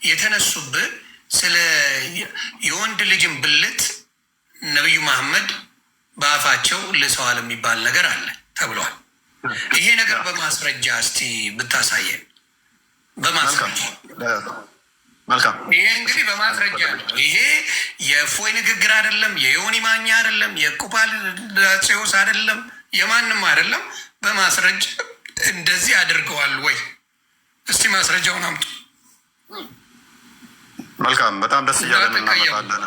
የተነሱብህ ስለ የወንድ ልጅን ብልት ነቢዩ መሐመድ በአፋቸው ልሰዋል የሚባል ነገር አለ ተብሏል። ይሄ ነገር በማስረጃ እስቲ ብታሳየን። በማስረጃ መልካም። ይሄ እንግዲህ በማስረጃ ነው። ይሄ የእፎይ ንግግር አይደለም፣ የዮኒ ማኛ አይደለም፣ የቁፓልዳጼዎስ አይደለም፣ የማንም አይደለም። በማስረጃ እንደዚህ አድርገዋል ወይ? እስቲ ማስረጃውን አምጡ። መልካም። በጣም ደስ እያለን እናመጣለን።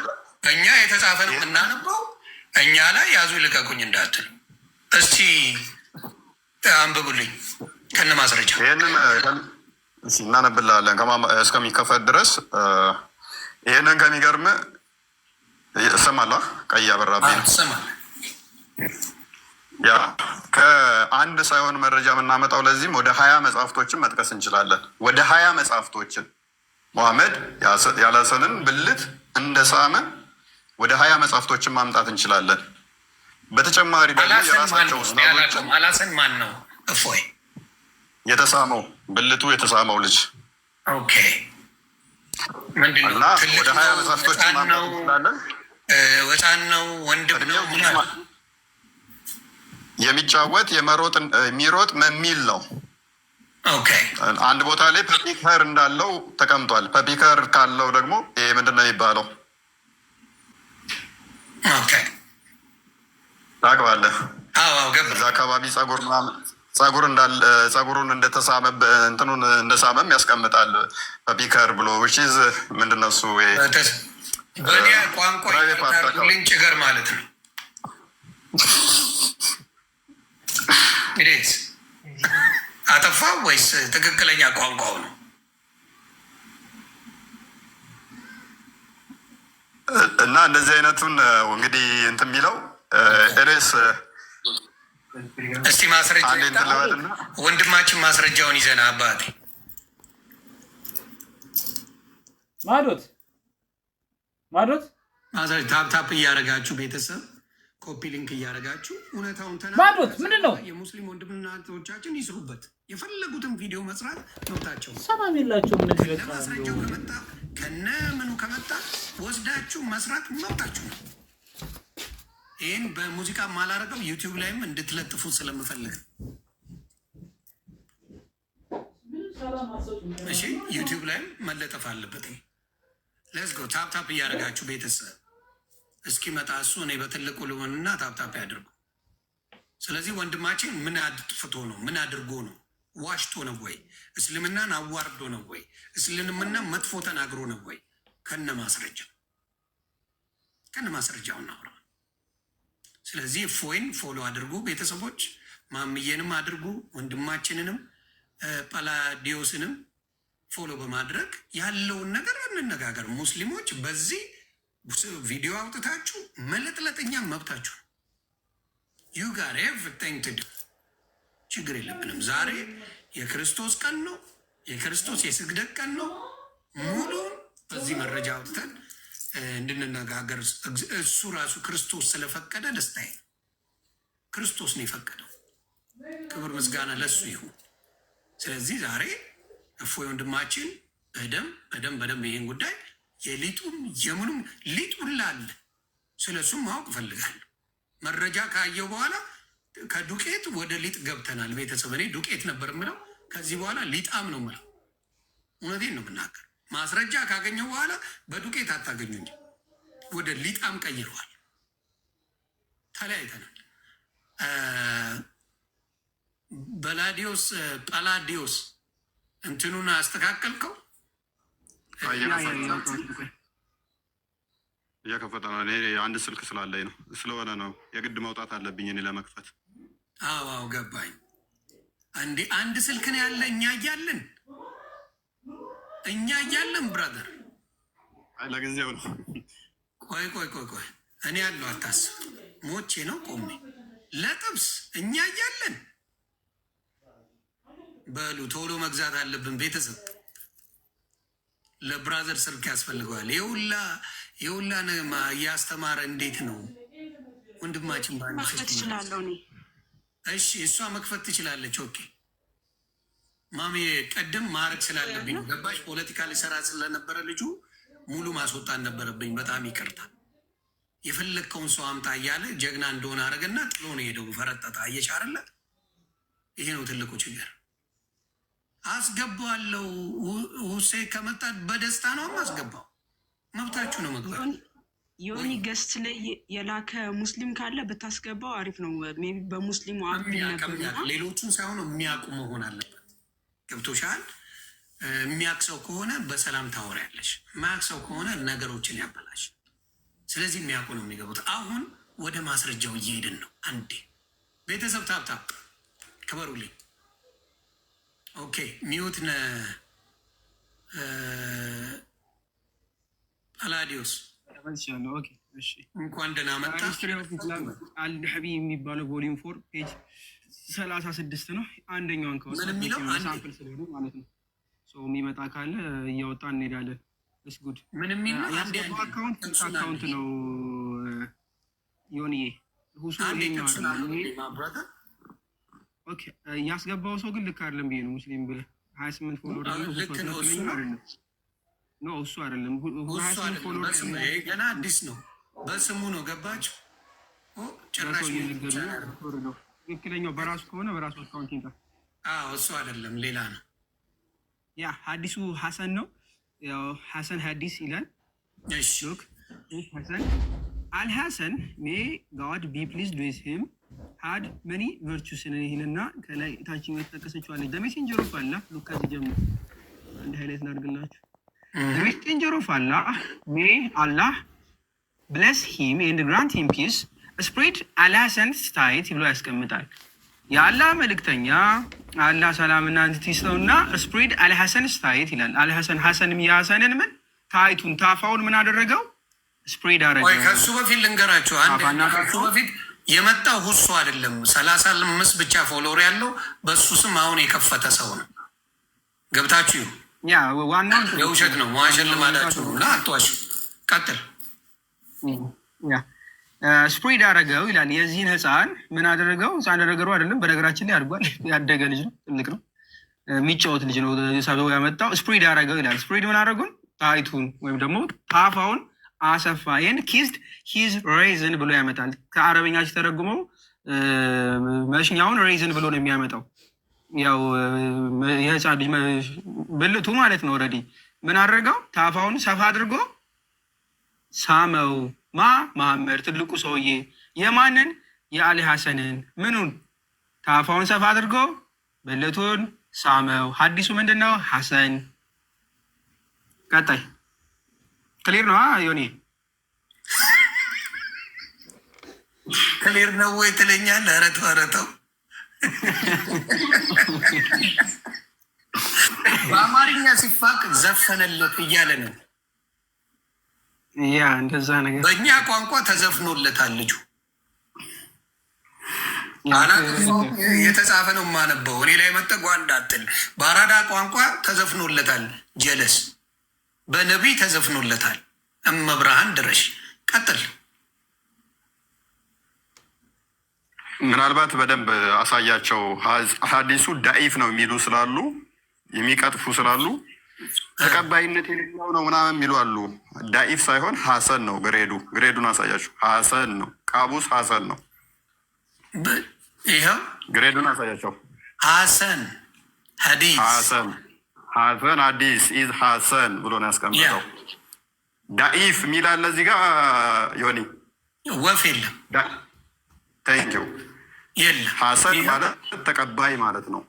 እኛ የተጻፈ ነው የምናነበው። እኛ ላይ ያዙ ይልቀቁኝ እንዳትሉ። እስቲ አንብቡልኝ ከነ ማስረጃ። ይህንን እናነብላለን እስከሚከፈት ድረስ። ይህንን ከሚገርም እሰማለሁ። ቀይ አበራብኝ ትሰማለህ? ያ ከአንድ ሳይሆን መረጃ የምናመጣው ለዚህም ወደ 20 መጽሐፍቶችን መጥቀስ እንችላለን። ወደ 20 መጽሐፍቶችን ሙሐመድ ያላሰንን ብልት እንደሳመ ወደ 20 መጽሐፍቶችን ማምጣት እንችላለን። በተጨማሪ ደግሞ የራሳቸው ውስጣቶችን አላሰን ማን ነው? እፎይ የተሳመው ብልቱ የተሳመው ልጅ ኦኬ። ምንድነው? እና ወደ 20 መጽሐፍቶችን ማምጣት እንችላለን። ወጣን ነው ወንድም ነው የሚጫወት የሚሮጥ መሚል ነው። ኦኬ። አንድ ቦታ ላይ ፐፒከር እንዳለው ተቀምጧል። ፐፒከር ካለው ደግሞ ይሄ ምንድን ነው የሚባለው? ኦኬ ታውቀዋለህ? እዛ አካባቢ ጸጉሩን እንደተሳመ እንትኑን እንደሳመም ያስቀምጣል። ፐፒከር ብሎ ዊችዝ ምንድን ነው እሱ? በዲያ ቋንቋ ጭገር ማለት ነው። እንዴት አጠፋ ወይስ ትክክለኛ ቋንቋው ነው? እና እንደዚህ አይነቱን እንግዲህ እንትን የሚለው ርዕስ እስቲ ማስረጃ ወንድማችን ማስረጃውን ይዘና አባቴ ማዶት ታፕታፕ እያደረጋችሁ ቤተሰብ ኮፒ ሊንክ እያደረጋችሁ እውነታውን ማዶት ምንድን ነው? የሙስሊም ወንድምና እህቶቻችን ይስሩበት። የፈለጉትን ቪዲዮ መስራት መብታቸው። ሰላም የላቸውም። ማስረጃው ከመጣ ከነ ምኑ ከመጣ ወስዳችሁ መስራት መብታችሁ ነው። ይህን በሙዚቃ ማላረገው ዩቲዩብ ላይም እንድትለጥፉ ስለምፈልግ እሺ፣ ዩቲዩብ ላይም መለጠፍ አለበት። ለዝጎ ታፕታፕ እያደረጋችሁ ቤተሰብ እስኪመጣ እሱ እኔ በትልቁ ልሆንና ታፕታፕ ያድርጉ። ስለዚህ ወንድማችን ምን አጥፍቶ ነው? ምን አድርጎ ነው? ዋሽቶ ነው ወይ? እስልምናን አዋርዶ ነው ወይ? እስልምና መጥፎ ተናግሮ ነው ወይ? ከነ ማስረጃው እናውራ። ስለዚህ እፎይን ፎሎ አድርጉ ቤተሰቦች፣ ማምዬንም አድርጉ፣ ወንድማችንንም ጳላዲዮስንም ፎሎ በማድረግ ያለውን ነገር እንነጋገር። ሙስሊሞች በዚህ ቪዲዮ አውጥታችሁ መለጥለጥኛ መብታችሁ ነው። ዩ ጋር ኤቭሪቲንግ ቱ ዱ፣ ችግር የለብንም። ዛሬ የክርስቶስ ቀን ነው። የክርስቶስ የስግደት ቀን ነው። ሙሉን በዚህ መረጃ አውጥተን እንድንነጋገር እሱ ራሱ ክርስቶስ ስለፈቀደ ደስታዬ ነው። ክርስቶስ ነው የፈቀደው። ክብር ምስጋና ለሱ ይሁን። ስለዚህ ዛሬ እፎይ ወንድማችን በደንብ ይህን ጉዳይ የሊጡም የምኑም ሊጡን ላለ ስለ እሱም ማወቅ እፈልጋለሁ። መረጃ ካየው በኋላ ከዱቄት ወደ ሊጥ ገብተናል ቤተሰብ። እኔ ዱቄት ነበር የምለው፣ ከዚህ በኋላ ሊጣም ነው የምለው። እውነቴን ነው የምናገር። ማስረጃ ካገኘው በኋላ በዱቄት አታገኙኝ፣ ወደ ሊጣም ቀይረዋል። ተለያይተናል። ጳላዲዮስ እንትኑን አስተካከልከው? እየከፈተ ነው። እኔ አንድ ስልክ ስላለኝ ነው ስለሆነ ነው የግድ መውጣት አለብኝ እኔ ለመክፈት። አዎ ገባኝ። አንድ ስልክ ነው ያለ እኛ እያለን ብራዘር። አይ ለጊዜው ነው። ቆይ እኔ ያለው አታስብ። ሞቼ ነው ቆሜ ለጥብስ እኛ እያለን በሉ ቶሎ መግዛት አለብን ቤተሰብ። ለብራዘር ስልክ ያስፈልገዋል። የሁላ እያስተማረ እንዴት ነው ወንድማችን? መክፈት እችላለሁ እኔ። እሺ እሷ መክፈት ትችላለች። ኦኬ ማሚ ቀድም ማድረግ ስላለብኝ ገባሽ? ፖለቲካ ሊሰራ ስለነበረ ልጁ ሙሉ ማስወጣት ነበረብኝ። በጣም ይቅርታ። የፈለግከውን ሰው አምጣ እያለ ጀግና እንደሆነ አደረገና ጥሎ ነው ሄደው ፈረጠጣ። እየቻረለ ይሄ ነው ትልቁ ችግር። አስገባዋለሁ ሁሴ ከመጣ በደስታ ነው አስገባው። መብታችሁ ነው መግባት። ዮኒ ገስት ላይ የላከ ሙስሊም ካለ ብታስገባው አሪፍ ነው። በሙስሊሙ ሌሎቹን ሳይሆን የሚያውቁ መሆን አለበት። ገብቶሻል? የሚያውቅ ሰው ከሆነ በሰላም ታወሪያለሽ። የማያውቅ ሰው ከሆነ ነገሮችን ያበላሽ። ስለዚህ የሚያውቁ ነው የሚገቡት። አሁን ወደ ማስረጃው እየሄድን ነው። አንዴ ቤተሰብ ታብታብ ክበሩልኝ። ኦኬ ሚዩት ነ ፓላዲዮስ እንኳን ደህና መጣ። አልሐቢ የሚባለው ቮሊዩም 4 ፔጅ 36 ነው። አንደኛውን ምን የሚለው ሳምፕል ስለሆነ ማለት ነው። ሰው የሚመጣ ካለ እያወጣ እንሄዳለን። እስ ጉድ ምን የሚለው አካውንት ነው ዮኒ ሁሱ ኦኬ ያስገባው ሰው ግን ልክ አይደለም ብዬ ነው። ሙስሊም ብለህ 28 ፎሎወር ነው እሱ አይደለም። 28 ፎሎወር ገና አዲስ ነው። በስሙ ነው ገባችሁ? ጭራሽ ትክክለኛው በራሱ ከሆነ በራሱ አካውንት ይንጣ። እሱ አይደለም ሌላ ነው። ያ ሐዲሱ ሐሰን ነው። ያው ሐሰን ሐዲስ ይላል። እሺ ሉክ ሐሰን አልሐሰን ሜይ ጋድ ቢ ፕሊዝድ ዊዝ ሂም had many virtues ይልና ከላይ ታችኛው የተጠቀሰችው አለ the messenger of Allah ሉክ ከዚህ ጀምሮ አንድ ሃይላይት እናድርግላችሁ። the messenger of Allah may Allah bless him and grant him peace spread Al-Hasan's state ብሎ ያስቀምጣል። የአላህ መልእክተኛ አላህ ሰላምና እንድትይስተውና ስፕሪድ አልሐሰን ስታይት ይላል። አልሐሰን ሐሰንም የሐሰንን ምን ታይቱን ታፋውን ምን አደረገው? ስፕሪድ አደረገው። ወይ ከሱ በፊት ልንገራችሁ አንድ ከሱ በፊት የመጣው ሁሱ አይደለም። 35 ብቻ ፎሎወር ያለው በሱ ስም አሁን የከፈተ ሰው ነው። ገብታችሁ ያ ዋናው የውሸት ነው። መዋሸል ልማዳችሁ ነው። አትዋሽ። ቀጥል። ያ ስፕሪድ አደረገው ይላል። የዚህን ህፃን ምን አደረገው? ህፃን አደረገው አይደለም፣ በነገራችን ላይ አድጓል። ያደገ ልጅ ነው፣ ትልቅ ነው፣ የሚጫወት ልጅ ነው። ሰበው ያመጣው ስፕሪድ አደረገው ይላል። ስፕሪድ ምን አደረጉን? ታይቱን ወይም ደግሞ ታፋውን አሰፋ። ይህን ኪዝድ ሂዝ ሬዝን ብሎ ያመጣል። ከአረበኛ ሲተረጉመው መሽኛውን ሬዝን ብሎ ነው የሚያመጣው። ያው የህፃን ልጅ ብልቱ ማለት ነው። ኦልሬዲ ምን አደረገው? ታፋውን ሰፋ አድርጎ ሳመው። መሐመድ ትልቁ ሰውዬ የማንን? የአሊ ሐሰንን። ምኑን? ታፋውን ሰፋ አድርጎ ብልቱን ሳመው። ሐዲሱ ምንድን ነው? ሐሰን። ቀጣይ ክሊር ነው ዮኒ? ክሊር ነው ወይ ትለኛለህ? ኧረ ተው። በአማርኛ ሲፋቅ ዘፈነለት እያለ ነው። ያ እንደዛ ነገር በእኛ ቋንቋ ተዘፍኖለታል ልጁ። የተጻፈ ነው የማነበው። እኔ ላይ መጠጓ እንዳትል። በአራዳ ቋንቋ ተዘፍኖለታል። ጀለስ በነቢይ ተዘፍኖለታል። እመብርሃን ድረሽ። ቀጥል። ምናልባት በደንብ አሳያቸው። ሀዲሱ ዳኢፍ ነው የሚሉ ስላሉ የሚቀጥፉ ስላሉ ተቀባይነት የሌለው ነው ምናምን የሚሉ አሉ። ዳኢፍ ሳይሆን ሐሰን ነው ግሬዱን አሳያችሁ። ሐሰን ነው ቃቡስ ሐሰን ነው። ይኸው ግሬዱን አሳያቸው። ሐሰን ሐዲስ ሐሰን ሐዲስ ኢዝ ሐሰን ብሎ ነው ያስቀምጠው። ዳኢፍ የሚላለ እዚህ ጋር ዮኒ ወፍ የለም። ታንኪው የለም። ሐሰን ማለት ተቀባይ ማለት ነው።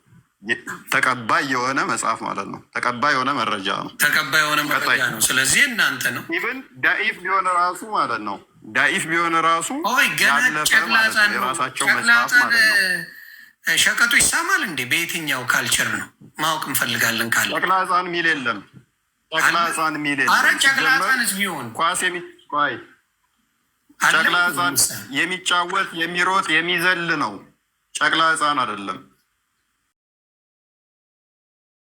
ተቀባይ የሆነ መጽሐፍ ማለት ነው። ተቀባይ የሆነ መረጃ ነው። ተቀባይ የሆነ መረጃ ነው። ስለዚህ እናንተ ነው። ኢቭን ዳኢፍ ቢሆን ራሱ ማለት ነው። ዳኢፍ ቢሆን ራሱ የራሳቸው መጽሐፍ ማለት ነው። ሸቀጡ ይሳማል እንዴ? በየትኛው ካልቸር ነው ማወቅ እንፈልጋለን። ካለ ጨቅላ ህፃን ሚል የለም። ጨቅላ ህፃን ሚል የለም። አረ ጨቅላ ህፃንስ ቢሆን ኳስ ጨቅላ ህፃን የሚጫወት የሚሮጥ የሚዘል ነው። ጨቅላ ህፃን አይደለም።